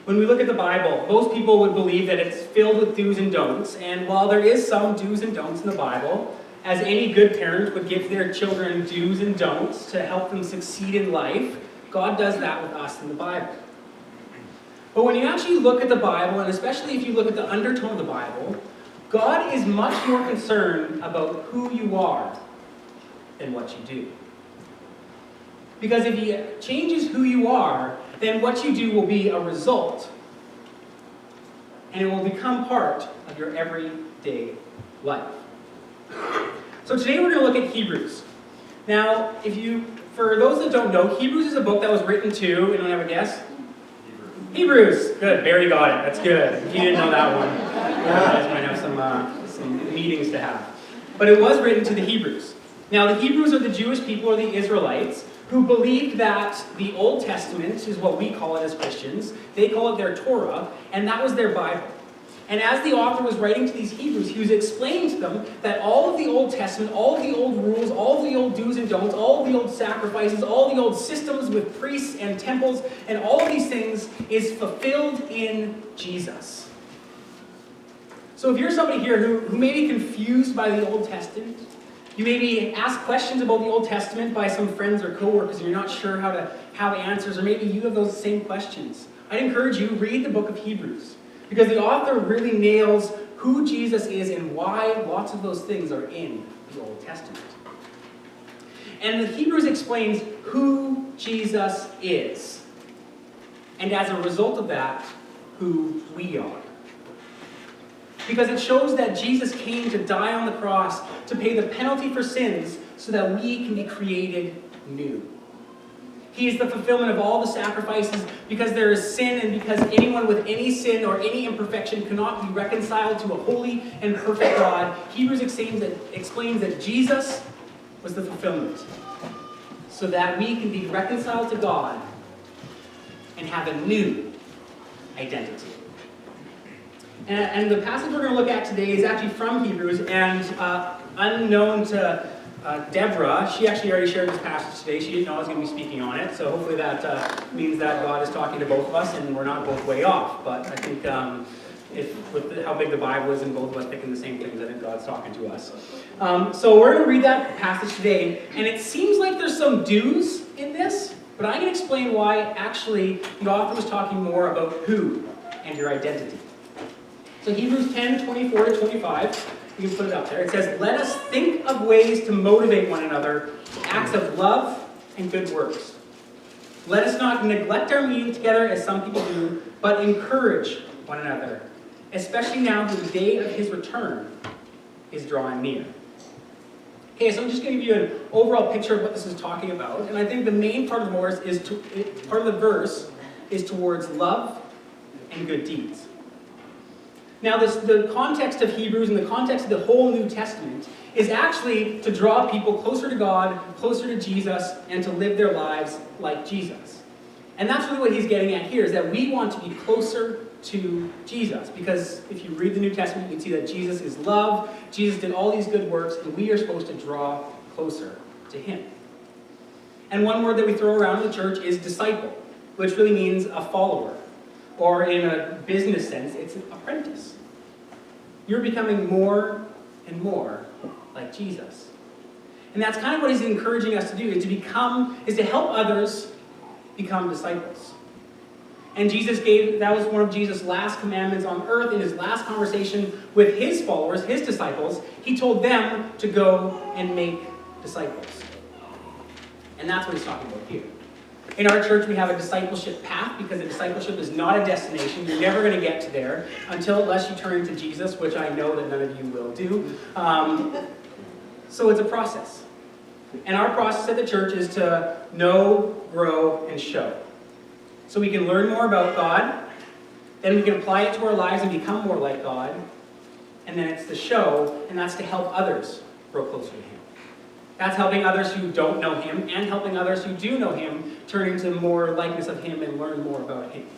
When we look at the Bible, most people would believe that it's filled with do's and don'ts. And while there is some do's and don'ts in the Bible, as any good parent would give their children do's and don'ts to help them succeed in life, God does that with us in the Bible. But when you actually look at the Bible, and especially if you look at the undertone of the Bible, God is much more concerned about who you are than what you do. Because if He changes who you are, then what you do will be a result. And it will become part of your everyday life. So today we're going to look at Hebrews. Now, for those that don't know, Hebrews is a book that was written to, anyone have a guess? Hebrews. Good, Barry got it. That's good. If you didn't know that one, you guys might have some meetings to have. But it was written to the Hebrews. Now, the Hebrews are the Jewish people, or the Israelites, who believed that the Old Testament is what we call it as Christians. They call it their Torah, and that was their Bible. And as the author was writing to these Hebrews, he was explaining to them that all of the Old Testament, all of the old rules, all of the old do's and don'ts, all of the old sacrifices, all the old systems with priests and temples, and all of these things is fulfilled in Jesus. So if you're somebody here who may be confused by the Old Testament, you may be asked questions about the Old Testament by some friends or coworkers, and you're not sure how to have answers, or maybe you have those same questions. I'd encourage you, read the book of Hebrews. Because the author really nails who Jesus is and why lots of those things are in the Old Testament. And the Hebrews explains who Jesus is. And as a result of that, who we are. Because it shows that Jesus came to die on the cross to pay the penalty for sins so that we can be created new. He is the fulfillment of all the sacrifices because there is sin, and because anyone with any sin or any imperfection cannot be reconciled to a holy and perfect God. Hebrews explains that Jesus was the fulfillment so that we can be reconciled to God and have a new identity. And the passage we're going to look at today is actually from Hebrews, and unknown to Deborah, she actually already shared this passage today. She didn't know I was going to be speaking on it, so hopefully that means that God is talking to both of us and we're not both way off. But I think with how big the Bible is and both of us picking the same things, I think God's talking to us. So we're going to read that passage today, and it seems like there's some do's in this, but I'm going to explain why actually the author was talking more about who and your identity. So Hebrews 10:24-25. You can put it up there. It says, "Let us think of ways to motivate one another to acts of love and good works. Let us not neglect our meeting together as some people do, but encourage one another, especially now that the day of His return is drawing near." Okay, so I'm just going to give you an overall picture of what this is talking about, and I think the main part of the verse is towards love and good deeds. Now, the context of Hebrews and the context of the whole New Testament is actually to draw people closer to God, closer to Jesus, and to live their lives like Jesus. And that's really what he's getting at here, is that we want to be closer to Jesus. Because if you read the New Testament, you can see that Jesus is love, Jesus did all these good works, and we are supposed to draw closer to Him. And one word that we throw around in the church is disciple, which really means a follower. Or in a business sense, it's an apprentice. You're becoming more and more like Jesus. And that's kind of what he's encouraging us to do, is to help others become disciples. And that was one of Jesus' last commandments on earth. In his last conversation with his followers, his disciples, he told them to go and make disciples. And that's what he's talking about here. In our church, we have a discipleship path, because a discipleship is not a destination. You're never going to get to there unless you turn to Jesus, which I know that none of you will do. So it's a process. And our process at the church is to know, grow, and show. So we can learn more about God, then we can apply it to our lives and become more like God, and then it's the show, and that's to help others grow closer to Him. That's helping others who don't know Him, and helping others who do know Him turn into more likeness of Him and learn more about Him.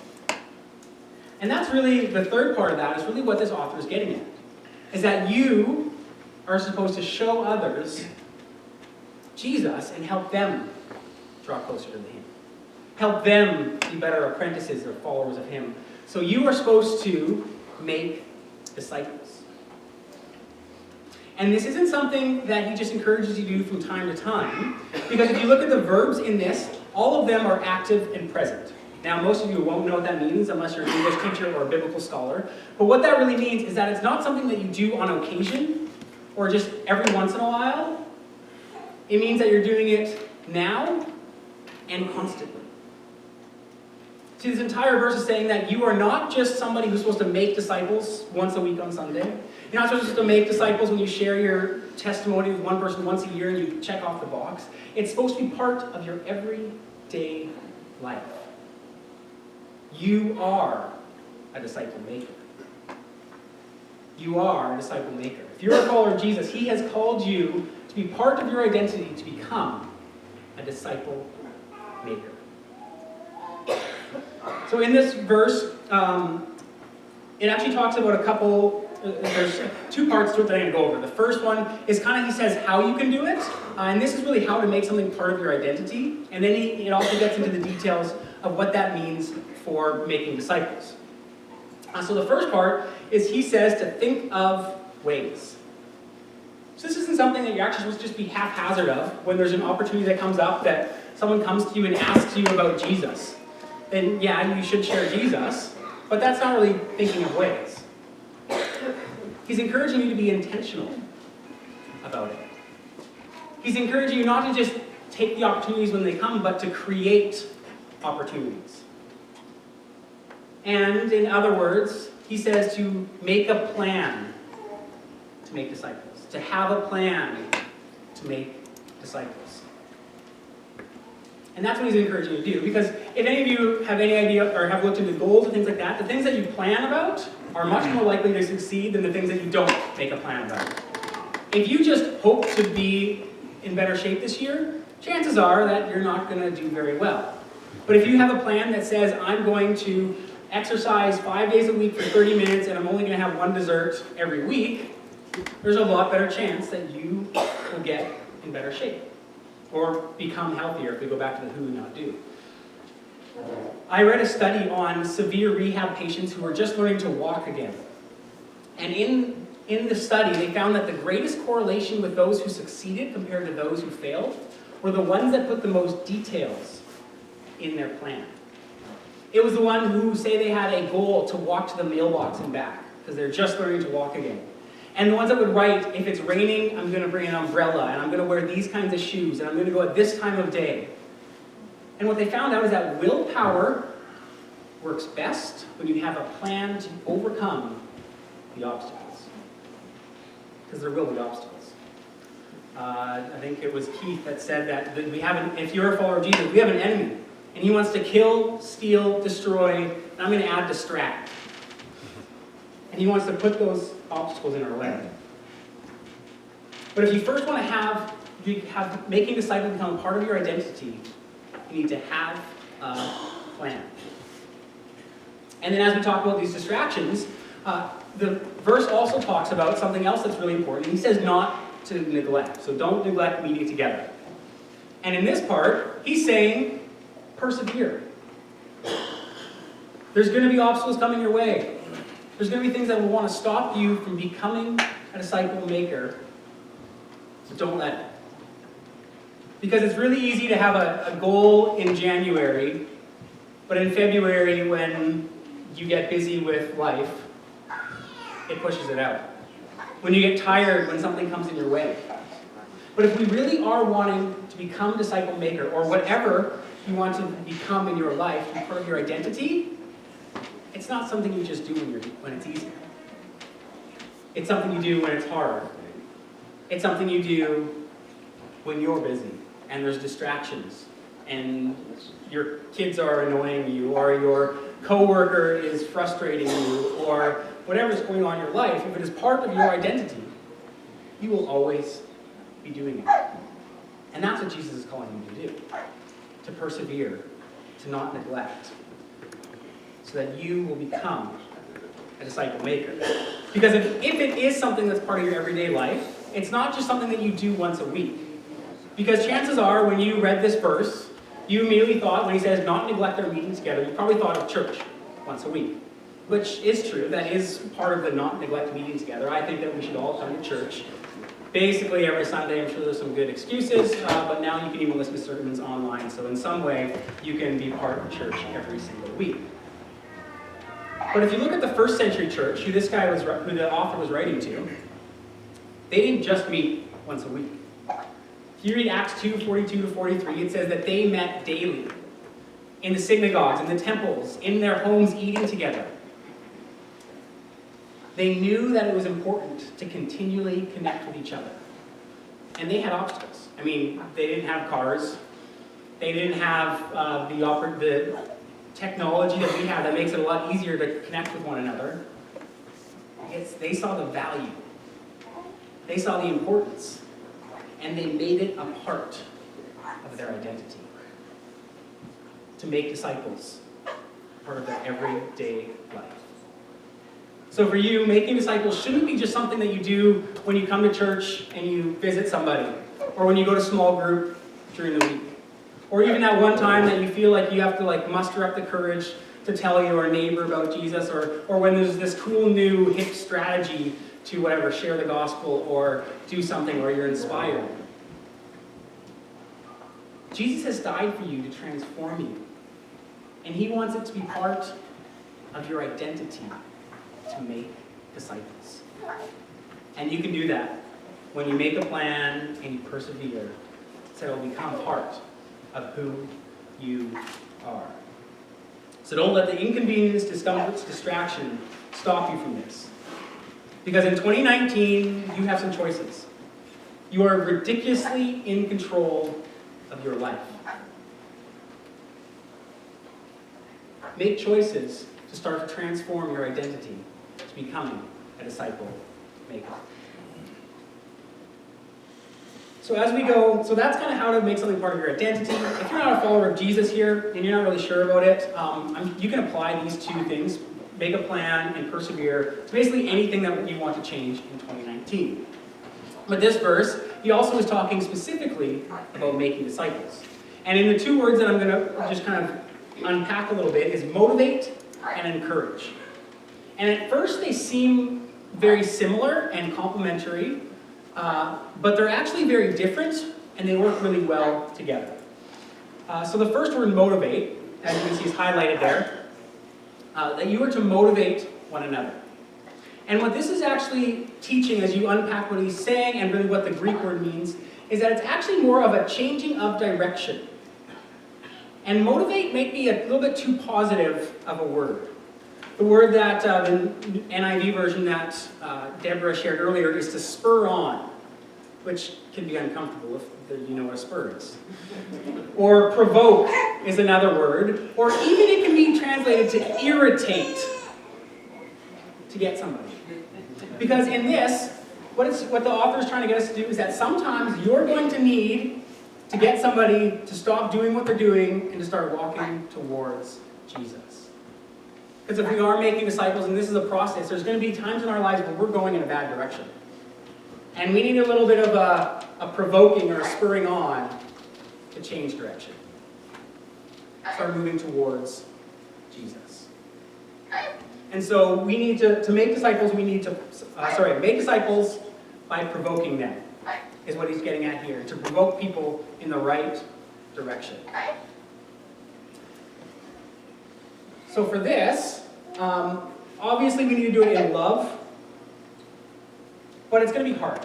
And that's really, the third part of that is really what this author is getting at, is that you are supposed to show others Jesus and help them draw closer to Him. help them be better apprentices or followers of him. So you are supposed to make disciples. And this isn't something that he just encourages you to do from time to time, because if you look at the verbs in this, all of them are active and present. Now, most of you won't know what that means unless you're an English teacher or a biblical scholar. But what that really means is that it's not something that you do on occasion or just every once in a while. It means that you're doing it now and constantly. See, this entire verse is saying that you are not just somebody who's supposed to make disciples once a week on Sunday. You're not supposed to make disciples when you share your testimony with one person once a year and you check off the box. It's supposed to be part of your everyday life. You are a disciple maker. You are a disciple maker. If you're a follower of Jesus, he has called you to be part of your identity to become a disciple maker. So in this verse, it actually talks about a couple, there's two parts to it that I'm going to go over. The first one is kind of, he says how you can do it, and this is really how to make something part of your identity, and then it also gets into the details of what that means for making disciples. So the first part is he says to think of ways. So this isn't something that you're actually supposed to just be haphazard of when there's an opportunity that comes up that someone comes to you and asks you about Jesus. Then yeah, you should share Jesus, but that's not really thinking of ways. He's encouraging you to be intentional about it. He's encouraging you not to just take the opportunities when they come, but to create opportunities. And in other words, he says to make a plan to make disciples, to have a plan to make disciples. And that's what he's encouraging you to do, because if any of you have any idea or have looked into goals and things like that, the things that you plan about are much more likely to succeed than the things that you don't make a plan about. If you just hope to be in better shape this year, chances are that you're not going to do very well. But if you have a plan that says, I'm going to exercise 5 days a week for 30 minutes and I'm only going to have one dessert every week, there's a lot better chance that you will get in better shape or become healthier, if we go back to the who, not do. I read a study on severe rehab patients who were just learning to walk again. And in the study, they found that the greatest correlation with those who succeeded compared to those who failed were the ones that put the most details in their plan. It was the one who say they had a goal to walk to the mailbox and back, because they're just learning to walk again. And the ones that would write, if it's raining, I'm going to bring an umbrella, and I'm going to wear these kinds of shoes, and I'm going to go at this time of day. And what they found out is that willpower works best when you have a plan to overcome the obstacles. Because there will be obstacles. I think it was Keith that said that if you're a follower of Jesus, we have an enemy. And he wants to kill, steal, destroy, and I'm going to add distract. And he wants to put those obstacles in our way. But if you first want to have making disciples become part of your identity, you need to have a plan. And then as we talk about these distractions, the verse also talks about something else that's really important. He says not to neglect. So don't neglect meeting together. And in this part, he's saying, persevere. There's going to be obstacles coming your way. There's going to be things that will want to stop you from becoming a disciple maker. So don't let it. Because it's really easy to have a goal in January, but in February, when you get busy with life, it pushes it out. When you get tired, when something comes in your way. But if we really are wanting to become a disciple maker, or whatever you want to become in your life, and part of your identity, it's not something you just do when it's easy. It's something you do when it's hard. It's something you do when you're busy and there's distractions and your kids are annoying you, or your coworker is frustrating you, or whatever's going on in your life. If it is part of your identity, you will always be doing it. And that's what Jesus is calling you to do. To persevere, to not neglect, so that you will become a disciple maker. Because if it is something that's part of your everyday life, it's not just something that you do once a week. Because chances are, when you read this verse, you immediately thought, when he says not neglect our meeting together, you probably thought of church once a week, which is true. That is part of the not neglect meeting together. I think that we should all come to church basically every Sunday. I'm sure there's some good excuses, but now you can even listen to sermons online. So in some way, you can be part of church every single week. But if you look at the first century church, who the author was writing to, they didn't just meet once a week. If you read Acts 2:42-43, it says that they met daily in the synagogues, in the temples, in their homes, eating together. They knew that it was important to continually connect with each other. And they had obstacles. I mean, they didn't have cars. They didn't have the technology that we have that makes it a lot easier to connect with one another. They saw the value. They saw the importance. And they made it a part of their identity. To make disciples part of their everyday life. So for you, making disciples shouldn't be just something that you do when you come to church and you visit somebody, or when you go to small group during the week, or even that one time that you feel like you have to muster up the courage to tell your neighbor about Jesus, or when there's this cool new hip strategy to whatever, share the gospel or do something, or you're inspired. Jesus has died for you to transform you, and he wants it to be part of your identity. To make disciples. And you can do that when you make a plan and you persevere, so it will become part of who you are. So don't let the inconvenience, discomforts, distraction stop you from this. Because in 2019, you have some choices. You are ridiculously in control of your life. Make choices to start to transform your identity to becoming a disciple maker. So as we go, so that's kind of how to make something part of your identity. If you're not a follower of Jesus here and you're not really sure about it, you can apply these two things, make a plan and persevere, to basically anything that you want to change in 2019. But this verse, he also is talking specifically about making disciples. And in the two words that I'm going to just kind of unpack a little bit is motivate and encourage. And at first they seem very similar and complementary, but they're actually very different, and they work really well together. So the first word, motivate, as you can see is highlighted there, that you are to motivate one another. And what this is actually teaching, as you unpack what he's saying and really what the Greek word means, is that it's actually more of a changing of direction. And motivate may be a little bit too positive of a word. The word that, the NIV version that Deborah shared earlier is to spur on, which can be uncomfortable if you know what a spur is. Or provoke is another word. Or even it can be translated to irritate, to get somebody. Because in this, what the author is trying to get us to do is that sometimes you're going to need to get somebody to stop doing what they're doing and to start walking towards Jesus. Because if we are making disciples, and this is a process, there's going to be times in our lives where we're going in a bad direction. And we need a little bit of a provoking or a spurring on to change direction. Start moving towards Jesus. And so we need to make disciples, make disciples by provoking them, is what he's getting at here. To provoke people in the right direction. So for this, obviously we need to do it in love, but it's going to be hard.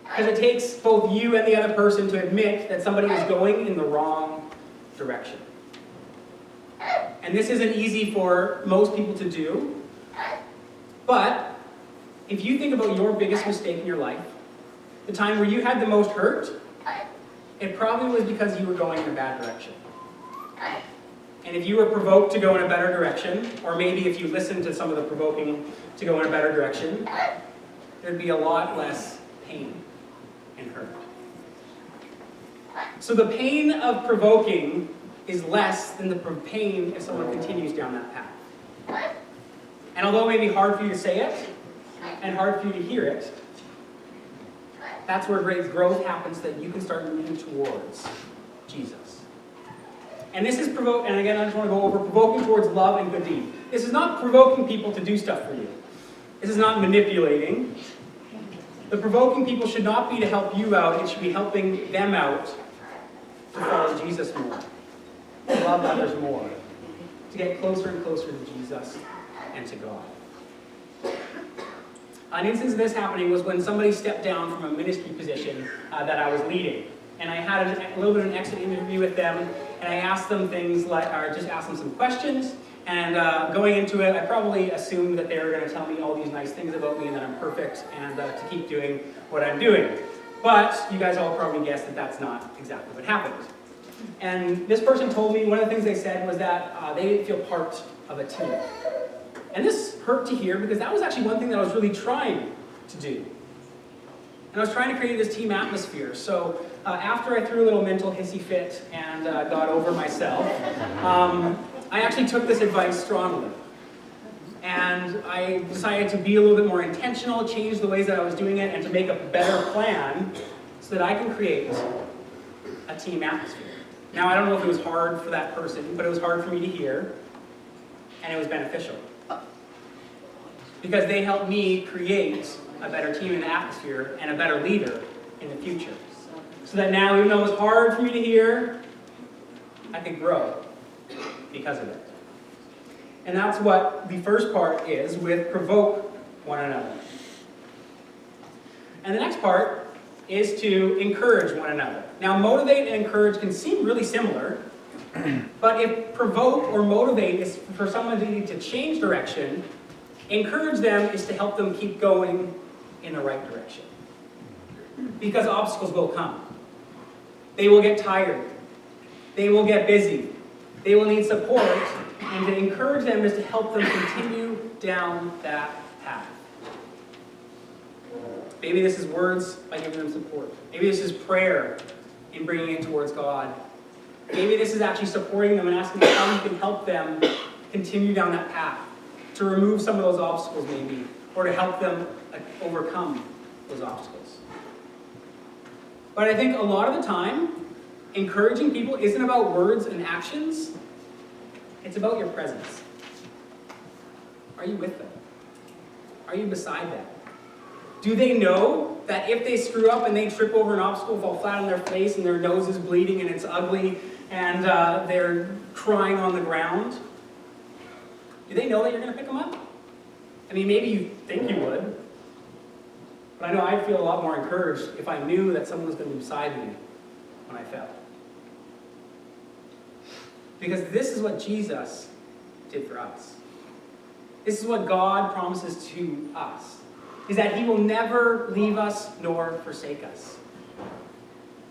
Because it takes both you and the other person to admit that somebody is going in the wrong direction. And this isn't easy for most people to do, but if you think about your biggest mistake in your life, the time where you had the most hurt, it probably was because you were going in a bad direction. And if you were provoked to go in a better direction, or maybe if you listened to some of the provoking to go in a better direction, there'd be a lot less pain and hurt. So the pain of provoking is less than the pain if someone continues down that path. And although it may be hard for you to say it, and hard for you to hear it, that's where great growth happens, that you can start moving towards Jesus. And this is and again, I just want to go over provoking towards love and good deeds. This is not provoking people to do stuff for you. This is not manipulating. The provoking people should not be to help you out. It should be helping them out to follow Jesus more, to love others more, to get closer and closer to Jesus and to God. An instance of this happening was when somebody stepped down from a ministry position that I was leading. And I had a little bit of an exit interview with them, and I asked them things like, or just asked them some questions, and going into it, I probably assumed that they were going to tell me all these nice things about me and that I'm perfect, and to keep doing what I'm doing. But you guys all probably guessed that that's not exactly what happened. And this person told me, one of the things they said was that they didn't feel part of a team. And this hurt to hear because that was actually one thing that I was really trying to do. And I was trying to create this team atmosphere. So after I threw a little mental hissy fit and got over myself, I actually took this advice strongly. And I decided to be a little bit more intentional, change the ways that I was doing it, and to make a better plan so that I can create a team atmosphere. Now, I don't know if it was hard for that person, but it was hard for me to hear, and it was beneficial. Because they helped me create a better team in the atmosphere and a better leader in the future. So that now, even though it was hard for me to hear, I could grow because of it. And that's what the first part is with provoke one another. And the next part is to encourage one another. Now, motivate and encourage can seem really similar, but if provoke or motivate is for somebody to change direction, encourage them is to help them keep going in the right direction. Because obstacles will come. They will get tired. They will get busy. They will need support, and to encourage them is to help them continue down that path. Maybe this is words by giving them support. Maybe this is prayer in bringing it towards God. Maybe this is actually supporting them and asking them how you can help them continue down that path, to remove some of those obstacles maybe, or to help them overcome those obstacles. But I think a lot of the time, encouraging people isn't about words and actions, it's about your presence. Are you with them? Are you beside them? Do they know that if they screw up and they trip over an obstacle, fall flat on their face and their nose is bleeding and it's ugly and they're crying on the ground, do they know that you're going to pick them up? I mean, maybe you think you would, but I know I'd feel a lot more encouraged if I knew that someone was going to be beside me when I fell. Because this is what Jesus did for us. This is what God promises to us, is that He will never leave us nor forsake us.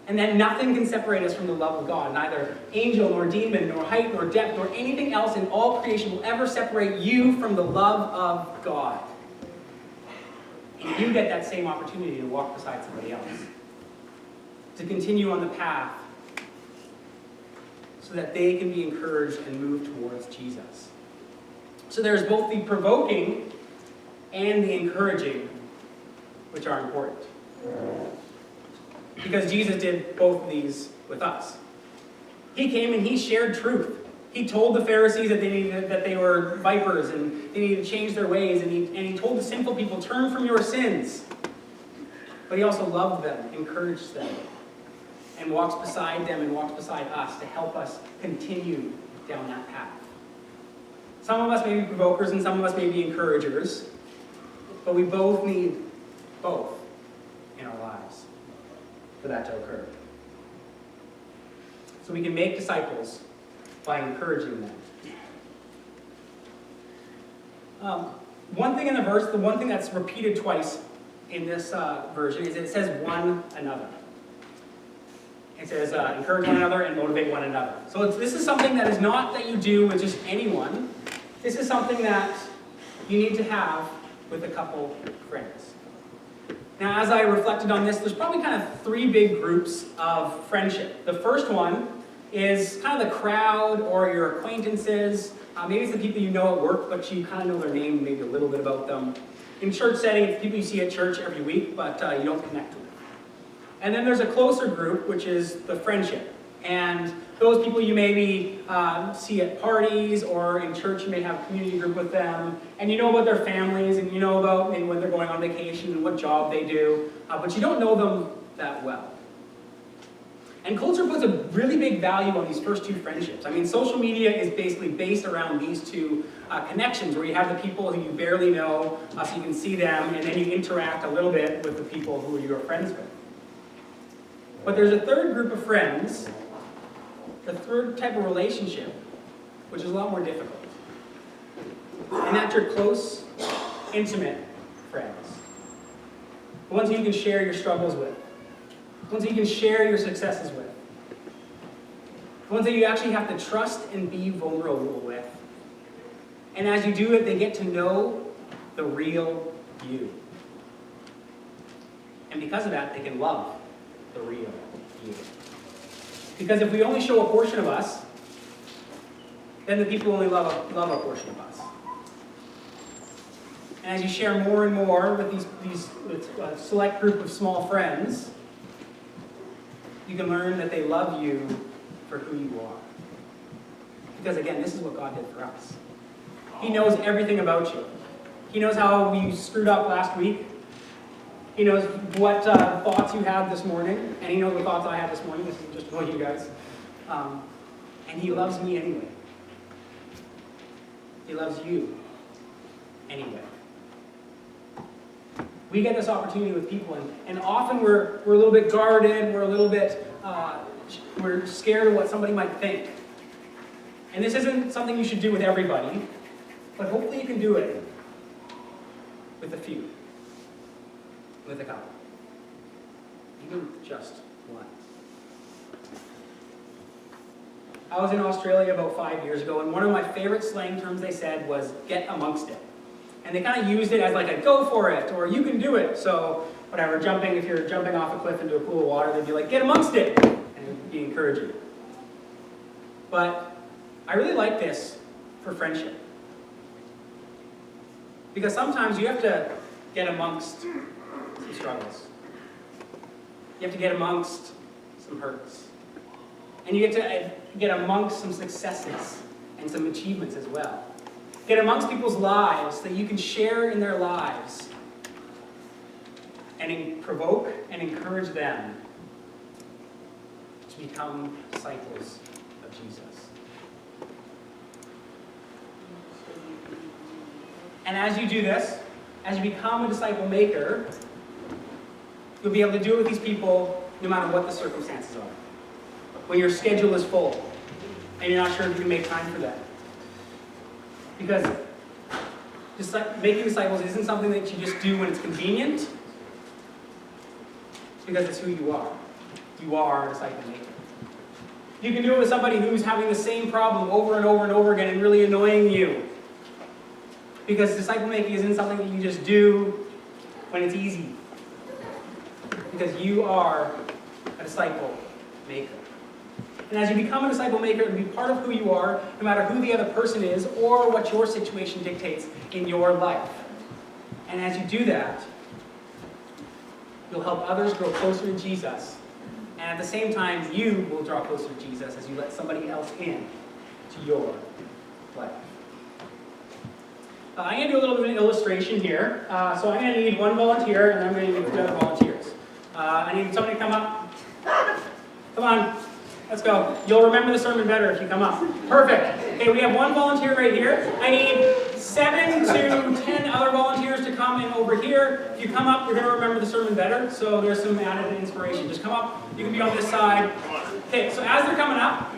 And that nothing can separate us from the love of God. Neither angel, nor demon, nor height, nor depth, nor anything else in all creation will ever separate you from the love of God. And you get that same opportunity to walk beside somebody else. To continue on the path so that they can be encouraged and move towards Jesus. So there's both the provoking and the encouraging, which are important. Because Jesus did both of these with us. He came and He shared truth. He told the Pharisees that they were vipers and they needed to change their ways. And he told the sinful people, turn from your sins. But He also loved them, encouraged them, and walks beside them and walks beside us to help us continue down that path. Some of us may be provokers and some of us may be encouragers, but we both need both in our lives for that to occur. So we can make disciples by encouraging them. One thing in the verse, the one thing that's repeated twice in this version is it says one another. It says encourage one another and motivate one another. So this is something that is not that you do with just anyone. This is something that you need to have with a couple friends. Now, as I reflected on this, there's probably kind of three big groups of friendship. The first one is kind of the crowd or your acquaintances. Maybe it's the people you know at work, but you kind of know their name, maybe a little bit about them. In church setting, it's people you see at church every week, but you don't connect with. And then there's a closer group, which is the friendship. And Those people you maybe see at parties or in church, you may have a community group with them, and you know about their families, and you know about maybe when they're going on vacation and what job they do, but you don't know them that well. And culture puts a really big value on these first two friendships. I mean, social media is basically based around these two connections, where you have the people who you barely know, so you can see them, and then you interact a little bit with the people who you're friends with. But there's a third group of friends, the third type of relationship, which is a lot more difficult. And that's your close, intimate friends. The ones who you can share your struggles with. The ones that you can share your successes with. The ones that you actually have to trust and be vulnerable with. And as you do it, they get to know the real you. And because of that, they can love the real you. Because if we only show a portion of us, then the people only love a portion of us. And as you share more and more with these select group of small friends, you can learn that they love you for who you are. Because again, this is what God did for us. He knows everything about you. He knows how we screwed up last week. He knows what thoughts you had this morning. And He knows the thoughts I had this morning. This is just one of you guys. And He loves me anyway. He loves you anyway. We get this opportunity with people, and often we're a little bit guarded, we're a little bit, we're scared of what somebody might think. And this isn't something you should do with everybody, but hopefully you can do it with a few, with a couple, even just one. I was in Australia about 5 years ago, and one of my favorite slang terms they said was, get amongst it. And they kind of used it as like a go for it, or you can do it. So whatever, if you're jumping off a cliff into a pool of water, they'd be like, get amongst it, and it'd be encouraging. But I really like this for friendship. Because sometimes you have to get amongst some struggles. You have to get amongst some hurts. And you get to get amongst some successes and some achievements as well. Get amongst people's lives that you can share in their lives and provoke and encourage them to become disciples of Jesus. And as you do this, as you become a disciple maker, you'll be able to do it with these people no matter what the circumstances are. When your schedule is full and you're not sure if you can make time for that. Because making disciples isn't something that you just do when it's convenient. It's because it's who you are. You are a disciple maker. You can do it with somebody who's having the same problem over and over and over again and really annoying you. Because disciple making isn't something that you just do when it's easy. Because you are a disciple maker. And as you become a disciple maker and be part of who you are, no matter who the other person is or what your situation dictates in your life. And as you do that, you'll help others grow closer to Jesus. And at the same time, you will draw closer to Jesus as you let somebody else in to your life. I'm going to do a little bit of an illustration here. So I'm going to need one volunteer, and I'm going to need 2 other volunteers. I need somebody to come up. Come on. Let's go. You'll remember the sermon better if you come up. Perfect. Okay, we have one volunteer right here. I need 7 to 10 other volunteers to come in over here. If you come up, you're going to remember the sermon better. So there's some added inspiration. Just come up. You can be on this side. Okay, so as they're coming up,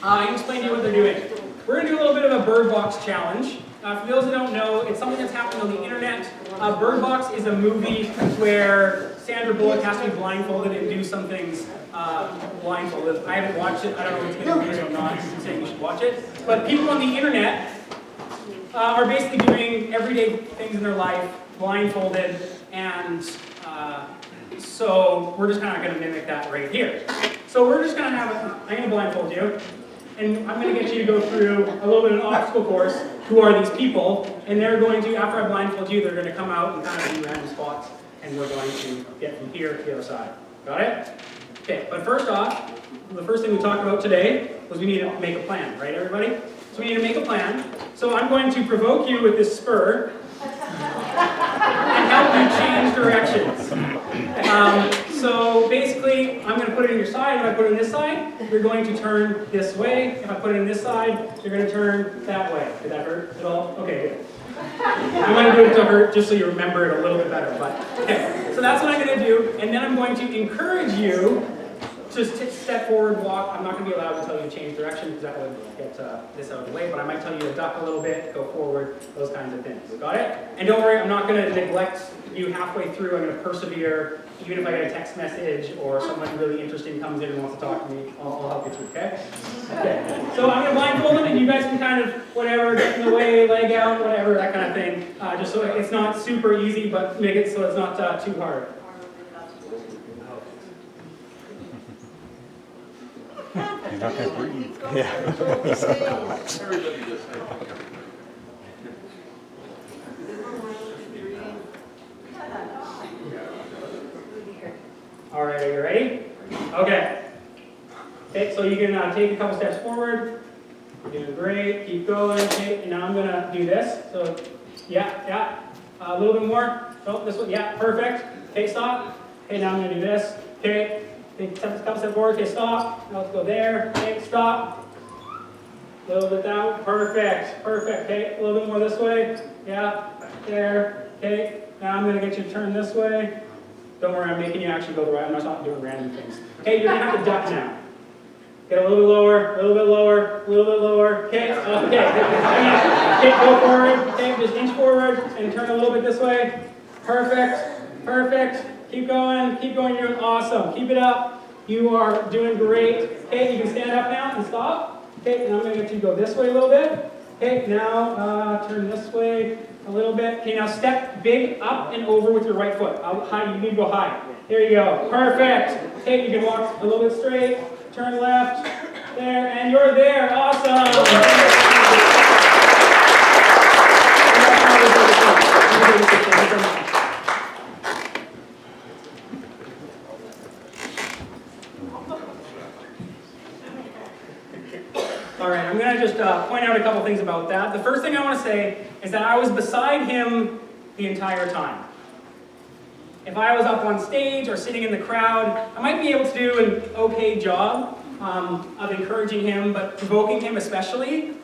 I can explain to you what they're doing. We're going to do a little bit of a Bird Box challenge. For those who don't know, it's something that's happening on the internet. Bird Box is a movie where Sandra Bullock has to be blindfolded and do some things blindfolded. I haven't watched it. I don't know if it's going to be, so I'm not saying you should watch it. But people on the internet are basically doing everyday things in their life blindfolded, and so we're just kind of going to mimic that right here. So we're just going to I'm going to blindfold you, and I'm going to get you to go through a little bit of an obstacle course. Who are these people? And they're going to, after I blindfold you, they're going to come out and kind of do random spots, and we're going to get from here to the other side. Got it? Okay, but first off, the first thing we talked about today was we need to make a plan, right, everybody? So we need to make a plan. So I'm going to provoke you with this spur and help you change directions. So basically, I'm going to put it in your side. If I put it in this side, you're going to turn this way. If I put it in this side, you're going to turn that way. Did that hurt at all? Okay, good. I'm going to do it to hurt just so you remember it a little bit better. But okay, so that's what I'm going to do. And then I'm going to encourage you to step forward, walk. I'm not going to be allowed to tell you to change direction because that would get this out of the way, but I might tell you to duck a little bit, go forward, those kinds of things. Got it? And don't worry, I'm not going to neglect you halfway through. I'm going to persevere, even if I get a text message or someone really interesting comes in and wants to talk to me, I'll help you through, okay? Okay. So I'm going to blindfold them, and you guys can kind of, whatever, get in the way, leg out, whatever, that kind of thing. Just so it's not super easy, but make it so it's not too hard. You're not going to breathe. Yeah. All right, are you ready? Okay. Okay, so you can take a couple steps forward. You're doing great. Keep going. Okay, and now I'm going to do this. So, yeah. A little bit more. Oh, this one. Yeah, perfect. Okay, stop. Okay, now I'm going to do this. Okay. Take a couple steps forward. Okay, stop. Now let's go there. Okay, stop. A little bit down. Perfect. Okay, a little bit more this way. Yeah, there. Okay, now I'm going to get you to turn this way. Don't worry, I'm making you actually go the right. I'm not doing random things. Okay, you're going to have to duck now. Get a little bit lower, a little bit lower, a little bit lower. Okay, okay, go forward. Okay, just inch forward and turn a little bit this way. Perfect. Keep going, you're doing awesome. Keep it up. You are doing great. Okay, you can stand up now and stop. Okay, and I'm going to get you to go this way a little bit. Okay, now turn this way a little bit. Okay, now step big up and over with your right foot. High, you need to go high. There you go. Perfect. Okay, you can walk a little bit straight. Turn left. There, and you're there. Awesome. All right, I'm going to just point out a couple things about that. The first thing I want to say is that I was beside him the entire time. If I was up on stage or sitting in the crowd, I might be able to do an okay job of encouraging him, but provoking him especially,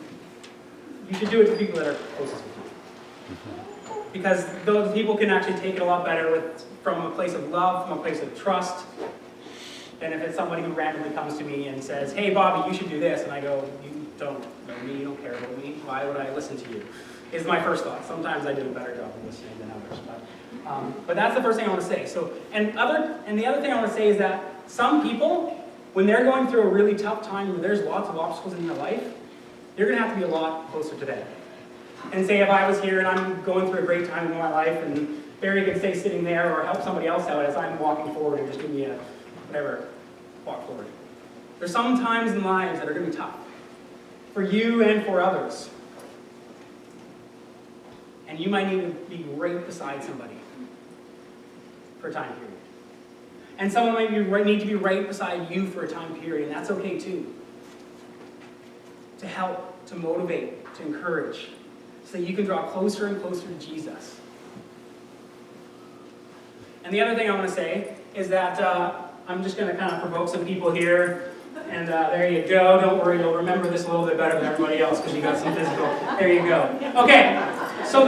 you should do it to people that are closest with you. Because those people can actually take it a lot better from a place of love, from a place of trust, than if it's somebody who randomly comes to me and says, hey Bobby, you should do this, and I go, you don't know me, you don't care about me, why would I listen to you? Is my first thought. Sometimes I do a better job of listening than others, but that's the first thing I want to say. So, and the other thing I want to say is that some people, when they're going through a really tough time, where there's lots of obstacles in their life, you're going to have to be a lot closer to them. And say if I was here and I'm going through a great time in my life, and Barry could stay sitting there or help somebody else out as I'm walking forward and just give me a whatever, walk forward. There's some times in lives that are going to be tough for you and for others. And you might need to be right beside somebody for a time period. And someone might need to be right beside you for a time period, and that's okay too. To help, to motivate, to encourage, so that you can draw closer and closer to Jesus. And the other thing I want to say is that I'm just going to kind of provoke some people here. And there you go. Don't worry, you'll remember this a little bit better than everybody else because you got some physical. There you go. Okay, so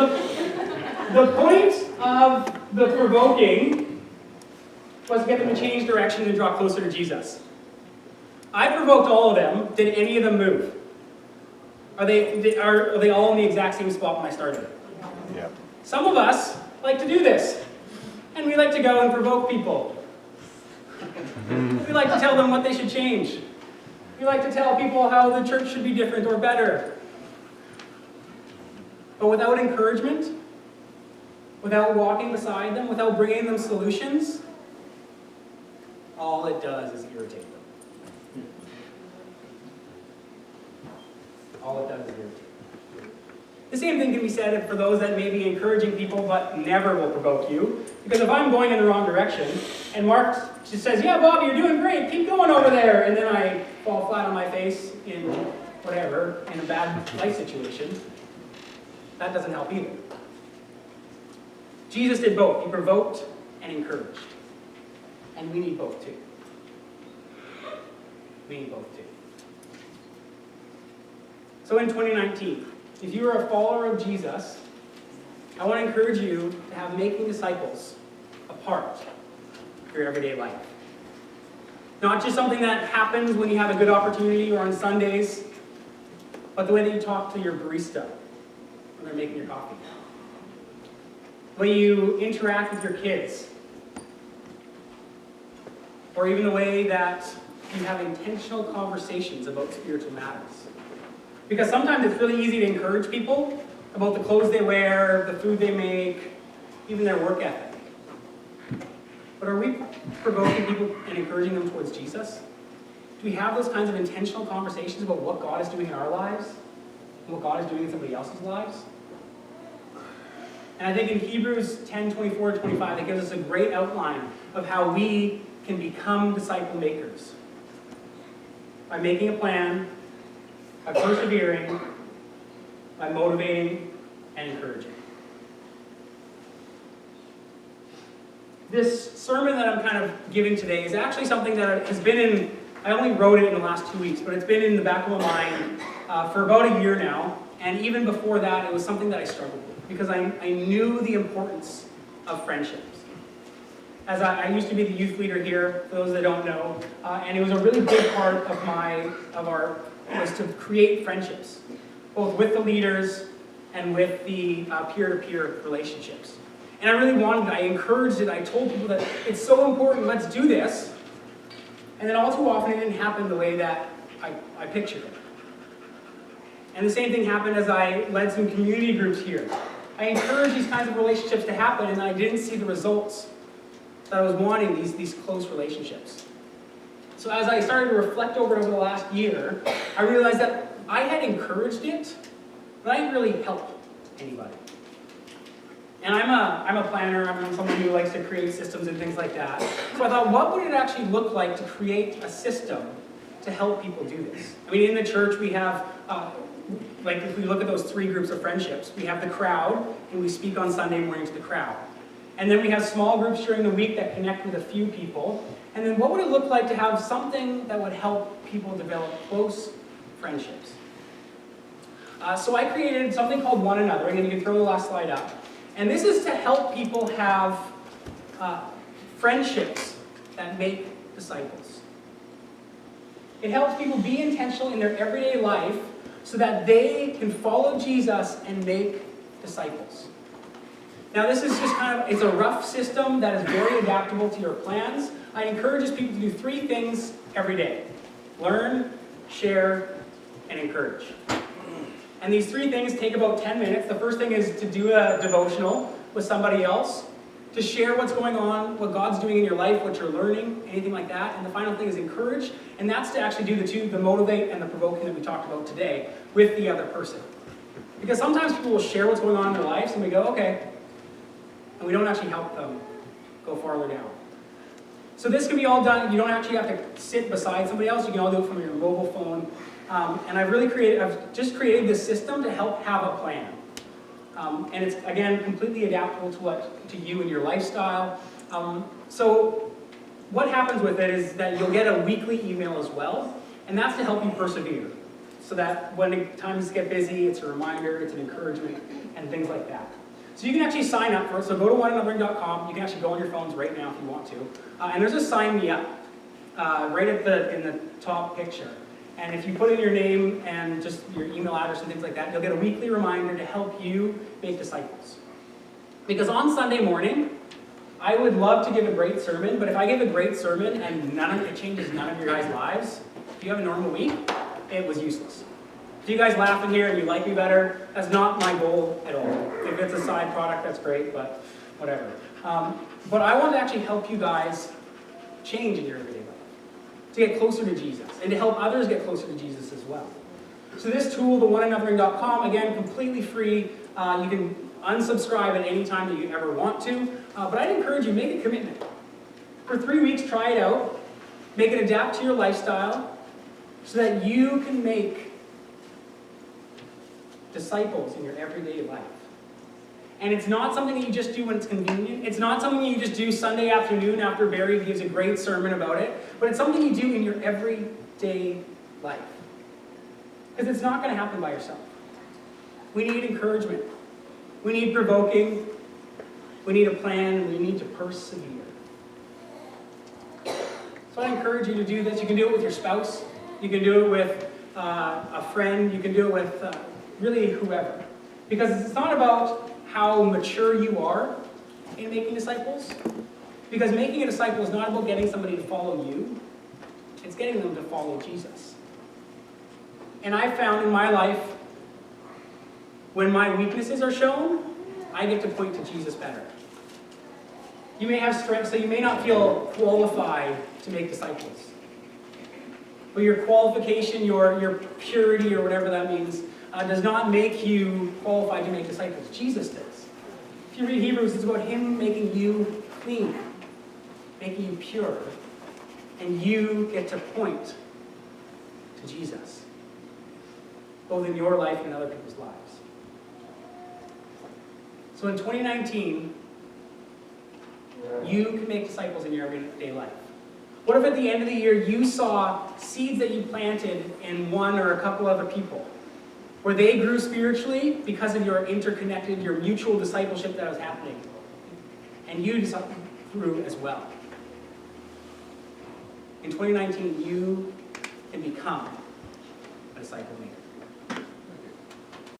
the point of the provoking was to get them to change direction and draw closer to Jesus. I provoked all of them. Did any of them move? Are they all in the exact same spot when I started? Yeah. Some of us like to do this. And we like to go and provoke people. We like to tell them what they should change. We like to tell people how the church should be different or better. But without encouragement, without walking beside them, without bringing them solutions, all it does is irritate them. All it does is irritate them. The same thing can be said for those that may be encouraging people but never will provoke you. Because if I'm going in the wrong direction, and Mark just says, yeah, Bob, you're doing great, keep going over there, and then I fall flat on my face in whatever, in a bad life situation, that doesn't help either. Jesus did both. He provoked and encouraged. And we need both too. We need both too. So in 2019, if you are a follower of Jesus, I want to encourage you to have making disciples a part of your everyday life. Not just something that happens when you have a good opportunity or on Sundays, but the way that you talk to your barista when they're making your coffee. The way you interact with your kids. Or even the way that you have intentional conversations about spiritual matters. Because sometimes it's really easy to encourage people about the clothes they wear, the food they make, even their work ethic. But are we provoking people and encouraging them towards Jesus? Do we have those kinds of intentional conversations about what God is doing in our lives and what God is doing in somebody else's lives? And I think in Hebrews 10:24-25, it gives us a great outline of how we can become disciple makers. By making a plan, by persevering, by motivating and encouraging. This sermon that I'm kind of giving today is actually something that has been in, I only wrote it in the last 2 weeks, but it's been in the back of my mind for about a year now. And even before that, it was something that I struggled with because I knew the importance of friendships. As I used to be the youth leader here, for those that don't know, and it was a really big part of our was to create friendships, both with the leaders and with the peer-to-peer relationships. And I really wanted it, I encouraged it, I told people that it's so important, let's do this. And then all too often it didn't happen the way that I pictured it. And the same thing happened as I led some community groups here. I encouraged these kinds of relationships to happen and I didn't see the results that I was wanting, these close relationships. So as I started to reflect over the last year, I realized that I had encouraged it, but I didn't really help anybody. And I'm a planner, I'm someone who likes to create systems and things like that. So I thought, what would it actually look like to create a system to help people do this? I mean, in the church we have, like if we look at those 3 groups of friendships, we have the crowd, and we speak on Sunday morning to the crowd. And then we have small groups during the week that connect with a few people. And then what would it look like to have something that would help people develop close friendships? So I created something called One Another. Again, you can throw the last slide up. And this is to help people have friendships that make disciples. It helps people be intentional in their everyday life so that they can follow Jesus and make disciples. Now this is just it's a rough system that is very adaptable to your plans. I encourage people to do 3 things every day. Learn, share, and encourage. And these 3 things take about 10 minutes. The first thing is to do a devotional with somebody else, to share what's going on, what God's doing in your life, what you're learning, anything like that. And the final thing is encourage, and that's to actually do the motivate and the provoking that we talked about today with the other person. Because sometimes people will share what's going on in their lives, and we go, okay, and we don't actually help them go farther down. So this can be all done, you don't actually have to sit beside somebody else, you can all do it from your mobile phone. And I've just created this system to help have a plan. And it's, again, completely adaptable to you and your lifestyle. So what happens with it is that you'll get a weekly email as well, and that's to help you persevere. So that when times get busy, it's a reminder, it's an encouragement, and things like that. So you can actually sign up for it. So go to oneanother.com. You can actually go on your phones right now if you want to. And there's a sign me up right in the top picture. And if you put in your name and just your email address and things like that, you'll get a weekly reminder to help you make disciples. Because on Sunday morning, I would love to give a great sermon, but if I give a great sermon and it changes none of your guys' lives, if you have a normal week, it was useless. If you guys laugh in here and you like me better, that's not my goal at all. If it's a side product, that's great, but whatever. But I want to actually help you guys change in your everyday life, to get closer to Jesus, and to help others get closer to Jesus as well. So this tool, the oneanothering.com, again, completely free. You can unsubscribe at any time that you ever want to. But I'd encourage you, make a commitment. For 3 weeks, try it out. Make it adapt to your lifestyle so that you can make disciples in your everyday life. And it's not something that you just do when it's convenient. It's not something you just do Sunday afternoon after Barry gives a great sermon about it. But it's something you do in your everyday life. Because it's not going to happen by yourself. We need encouragement. We need provoking. We need a plan. We need to persevere. So I encourage you to do this. You can do it with your spouse. You can do it with a friend. You can do it with really whoever. Because it's not about how mature you are in making disciples. Because making a disciple is not about getting somebody to follow you. It's getting them to follow Jesus. And I found in my life, when my weaknesses are shown, I get to point to Jesus better. You may have strength, so you may not feel qualified to make disciples. But your qualification, your purity, or whatever that means, does not make you qualified to make disciples. Jesus does. If you read Hebrews, it's about Him making you clean, making you pure, and you get to point to Jesus, both in your life and in other people's lives. So in 2019, you can make disciples in your everyday life. What if at the end of the year you saw seeds that you planted in one or a couple other people, where they grew spiritually because of your interconnected, your mutual discipleship that was happening, and you grew as well? In 2019, you can become a disciple maker.